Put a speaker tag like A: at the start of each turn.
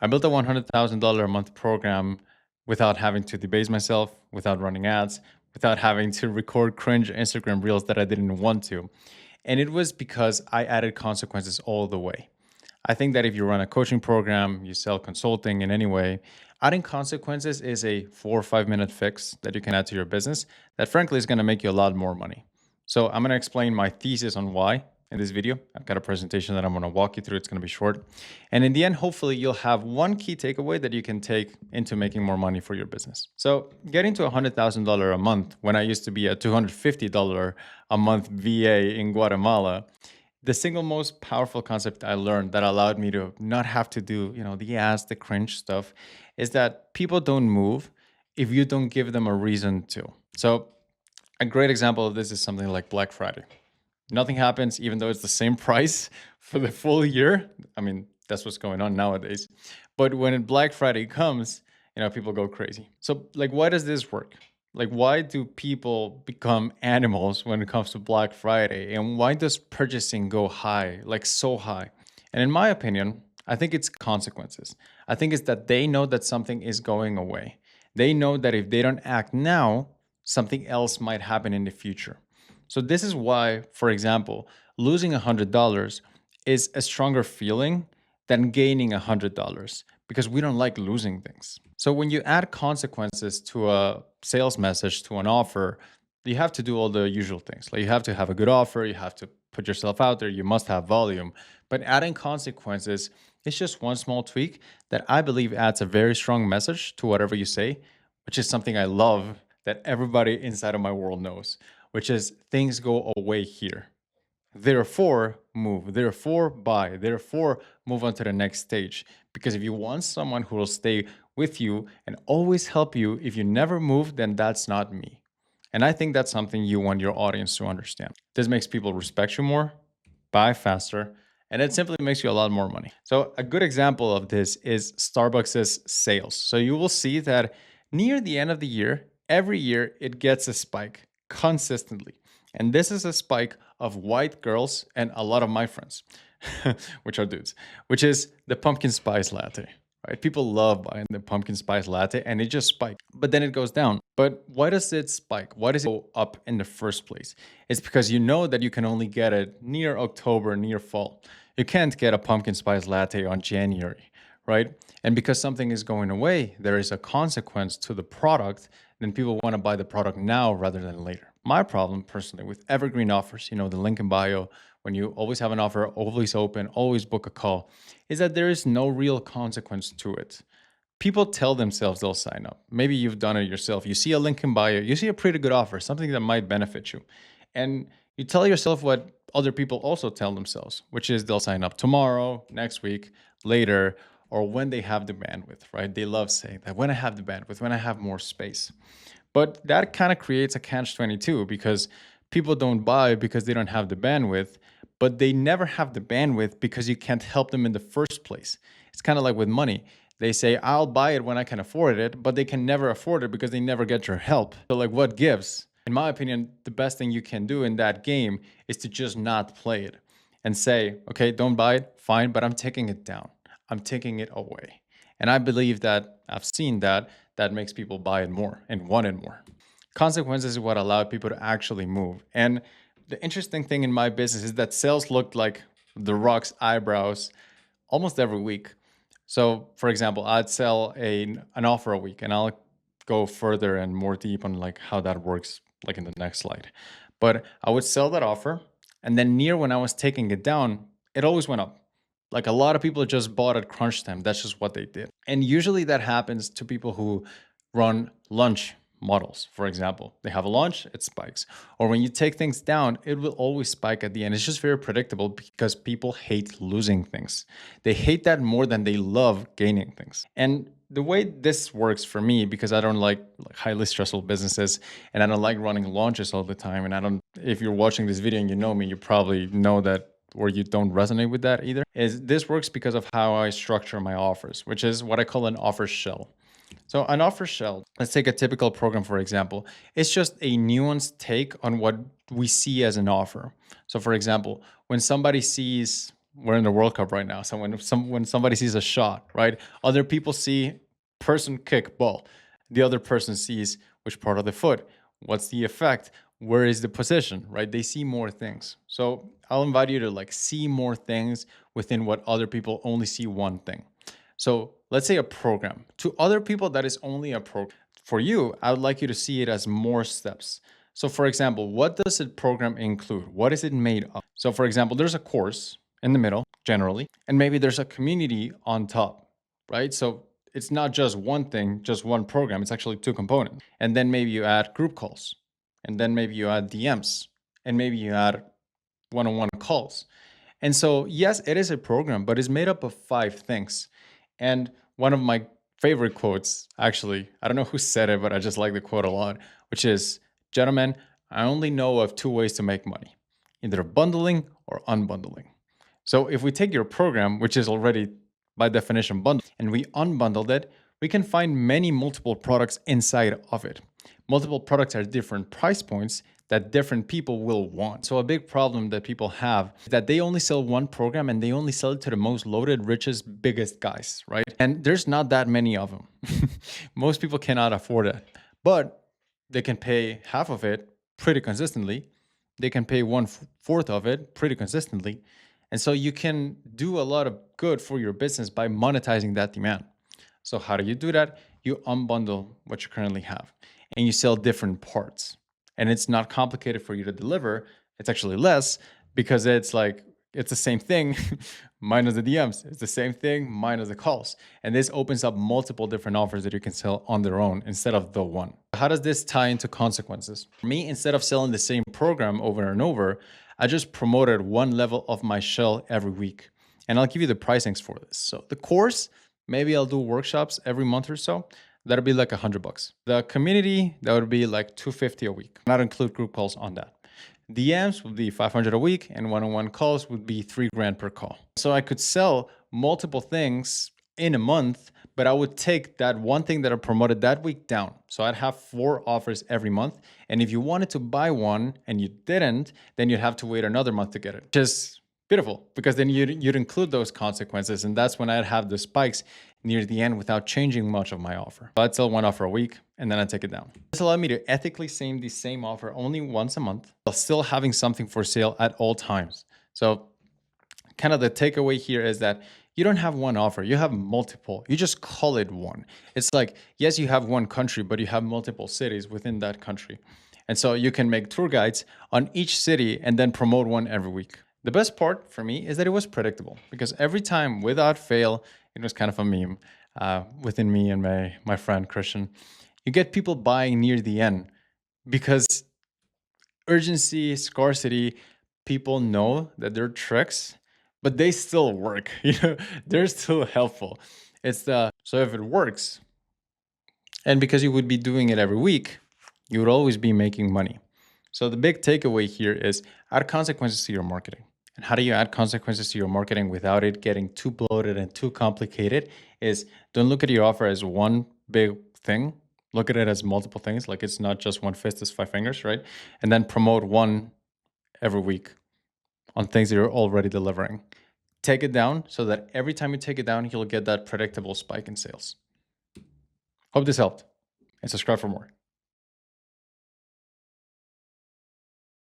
A: I built a $100,000 a month program without having to debase myself, without running ads, without having to record cringe Instagram reels that I didn't want to. And it was because I added consequences all the way. I think that if you run a coaching program, you sell consulting in any way, adding consequences is a 4 or 5 minute fix that you can add to your business that frankly is going to make you a lot more money. So I'm going to explain my thesis on why in this video. I've got a presentation that I'm going to walk you through. It's going to be short. And in the end, hopefully you'll have one key takeaway that you can take into making more money for your business. So getting to $100,000 a month when I used to be a $250 a month VA in Guatemala, the single most powerful concept I learned that allowed me to not have to do, the ads, the cringe stuff, is that people don't move if you don't give them a reason to. So a great example of this is something like Black Friday. Nothing happens, even though it's the same price for the full year. I mean, that's what's going on nowadays. But when Black Friday comes, people go crazy. So, like, why does this work? Like, why do people become animals when it comes to Black Friday? And why does purchasing go high, like so high? And in my opinion, I think it's consequences. I think it's that they know that something is going away. They know that if they don't act now, something else might happen in the future. So this is why, for example, losing $100 is a stronger feeling than gaining $100 because we don't like losing things. So when you add consequences to a sales message, to an offer, you have to do all the usual things. Like you have to have a good offer, you have to put yourself out there, you must have volume. But adding consequences is just one small tweak that I believe adds a very strong message to whatever you say, which is something I love that everybody inside of my world knows, which is things go away here. Therefore, move. Therefore, buy. Therefore, move on to the next stage. Because if you want someone who will stay with you and always help you, if you never move, then that's not me. And I think that's something you want your audience to understand. This makes people respect you more, buy faster, and it simply makes you a lot more money. So, a good example of this is Starbucks' sales. So, you will see that near the end of the year, every year it gets a spike consistently. And this is a spike of white girls and a lot of my friends, which are dudes, which is the pumpkin spice latte, right? People love buying the pumpkin spice latte and it just spikes, but then it goes down. But why does it spike? Why does it go up in the first place? It's because you know that you can only get it near October, near fall. You can't get a pumpkin spice latte on January, right? And because something is going away, there is a consequence to the product, then people want to buy the product now rather than later. My problem personally with evergreen offers, the link in bio, when you always have an offer, always open, always book a call, is that there is no real consequence to it. People tell themselves they'll sign up. Maybe you've done it yourself. You see a link in bio, you see a pretty good offer, something that might benefit you. And you tell yourself what other people also tell themselves, which is they'll sign up tomorrow, next week, later, or when they have the bandwidth, right? They love saying that when I have the bandwidth, when I have more space. But that kind of creates a catch-22 because people don't buy because they don't have the bandwidth, but they never have the bandwidth because you can't help them in the first place. It's kind of like with money. They say, I'll buy it when I can afford it, but they can never afford it because they never get your help. So like what gives? In my opinion, the best thing you can do in that game is to just not play it and say, okay, don't buy it, fine, but I'm taking it down. I'm taking it away. And I believe that I've seen that makes people buy it more and want it more. Consequences is what allowed people to actually move. And the interesting thing in my business is that sales looked like The Rock's eyebrows almost every week. So, for example, I'd sell an offer a week, and I'll go further and more deep on like how that works, like in the next slide. But I would sell that offer, and then near when I was taking it down, it always went up. Like a lot of people just bought at crunch time. That's just what they did. And usually that happens to people who run lunch models. For example, they have a launch, it spikes. Or when you take things down, it will always spike at the end. It's just very predictable because people hate losing things. They hate that more than they love gaining things. And the way this works for me, because I don't like highly stressful businesses and I don't like running launches all the time. And if you're watching this video and you know me, you probably know that or you don't resonate with that either, is this works because of how I structure my offers, which is what I call an offer shell. So an offer shell, let's take a typical program, for example. It's just a nuanced take on what we see as an offer. So for example, when somebody sees we're in the World Cup right now. So when somebody sees a shot, right? Other people see person kick ball. The other person sees which part of the foot, what's the effect, where is the position, right? They see more things. So I'll invite you to like see more things within what other people only see one thing. So let's say a program. To other people, that is only a program. For you, I would like you to see it as more steps. So for example, what does a program include? What is it made of? So for example, there's a course in the middle, generally, and maybe there's a community on top, right? So it's not just one thing, just one program. It's actually two components. And then maybe you add group calls, and then maybe you add DMs, and maybe you add one-on-one calls. And so, yes, it is a program, but it's made up of 5 things. And one of my favorite quotes, actually, I don't know who said it, but I just like the quote a lot, which is, gentlemen, I only know of 2 ways to make money, either bundling or unbundling. So if we take your program, which is already by definition bundled, and we unbundled it, we can find many multiple products inside of it. Multiple products are different price points that different people will want. So a big problem that people have is that they only sell one program and they only sell it to the most loaded, richest, biggest guys, right? And there's not that many of them. Most people cannot afford it, but they can pay half of it pretty consistently. They can pay 1/4 of it pretty consistently. And so you can do a lot of good for your business by monetizing that demand. So how do you do that? You unbundle what you currently have and you sell different parts. And it's not complicated for you to deliver. It's actually less because it's like it's the same thing minus the DMs. It's the same thing minus the calls. And this opens up multiple different offers that you can sell on their own instead of the one. How does this tie into consequences? For me, instead of selling the same program over and over, I just promoted one level of my shell every week. And I'll give you the pricings for this. So the course, maybe I'll do workshops every month or so. That'll be like $100. The community, that would be like $250 a week. Not include group calls on that. DMs would be 500 a week, and one-on-one calls would be $3,000 per call. So I could sell multiple things in a month, but I would take that one thing that I promoted that week down. So I'd have 4 offers every month. And if you wanted to buy one and you didn't, then you'd have to wait another month to get it. Just beautiful, because then you'd include those consequences, and that's when I'd have the spikes near the end without changing much of my offer. So I'd sell one offer a week and then I'd take it down. This allowed me to ethically sell the same offer only once a month while still having something for sale at all times. So kind of the takeaway here is that you don't have one offer, you have multiple. You just call it one. It's like, yes, you have one country, but you have multiple cities within that country. And so you can make tour guides on each city and then promote one every week. The best part for me is that it was predictable because every time without fail, it was kind of a meme within me and my friend Christian. You get people buying near the end because urgency, scarcity, people know that they're tricks, but they still work. They're still helpful. So if it works, and because you would be doing it every week, you would always be making money. So the big takeaway here is add consequences to your marketing. And how do you add consequences to your marketing without it getting too bloated and too complicated? Is don't look at your offer as one big thing. Look at it as multiple things. Like it's not just one fist, it's 5 fingers, right? And then promote one every week on things that you're already delivering. Take it down so that every time you take it down, you'll get that predictable spike in sales. Hope this helped, and subscribe for more.